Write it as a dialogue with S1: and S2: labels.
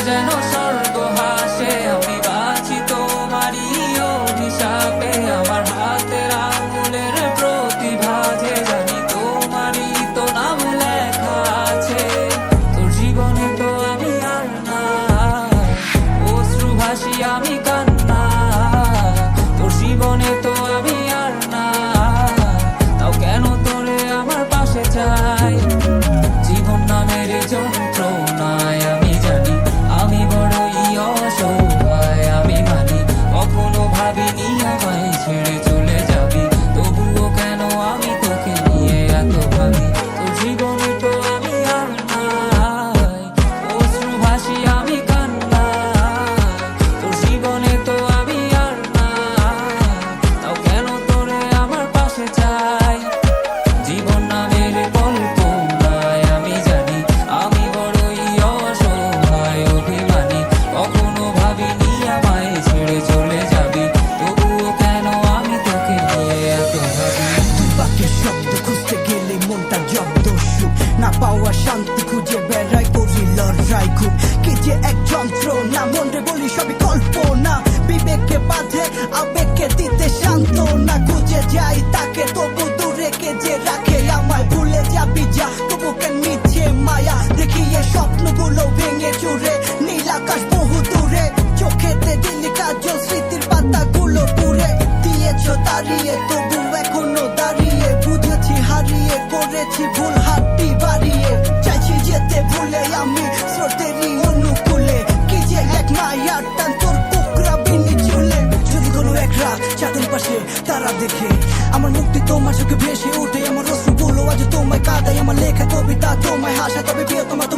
S1: যেন স্বর্গ হাসে। আমি বাঁচি তোমারই অভিশাপে, আমার হাতের আঙুলের প্রতিভা যে জানি তোমারই তো নাম লেখা আছে। তোর জীবনে তো আমি আর না, অশ্রু ভাসি আমি কান্না। তোর জীবনে তো আমি আর না, তাও কেন তোরে আমার পাশে চাই। জীবন নামের যন্ত্রণায় আমি জানি আমি বড়ই অসহায়। আমি মানি কখনো ভাবিনি আমায় ছেড়ে চলে যাবি, তবুও কেন আমি তোকে নিয়ে এত ভাবি। তোর জীবনে তো আমি আর নাই, অশ্রু ভাসি আমি কান্না। তোর জীবনে তো আমি আর না, তাও কেন তোরে আমার পাশে চাই। জীবন নামের কল্পনায় আমি জানি আমি বড়ই অসহায় অভিমানী। কখনো ভাবিনি আমায় ছেড়ে চলে যাবি, তবুও কেন আমি তোকে নিয়ে এত ভাবি।
S2: বাক্যের শব্দ খুঁজতে গেলে মনটা জব্দ সুখ না পাওয়া শান্তি খুঁজে বেড়াই করি লড়াই খুব। কি যে এক যন্ত্রণা, মনে বলি সবই কল্পনা। বিবেককে বাঁধে আবেগকে দিতে শান্ত না, খুঁজে যাই তাকে তবু দূরে কে যে রাখে আমায়। ভুলে যাবি যা তবু কেন মিছে মায়া দেখিয়ে স্বপ্নগুলো ভেঙে চুরে। নীল আকাশ বহু দূরে, চোখেতে দিলি কাজল স্মৃতির পাতাগুলো পুড়ে দিয়েছ দাঁড়িয়ে, তবু এখনো দাঁড়িয়ে। বুঝেছি হারিয়ে করেছি ভুল, হাতটি বাড়িয়ে চাইছি যেতে ভুলে আমি স্রোতেরই অনুকূলে। কি যে এক মায়ার টান তোর কুকরা বিনি চুলে। যদি কোনো এক রাত চাঁদের পাশে তারা দেখে আমার মুক্তি তোমার চোখে ভেসে ওঠে। আমার অশ্রুগুলো আজ তোমায় কাঁদায়, আমার লেখা কবিতা তোমায় হাসা, তবে প্রিয় তোমার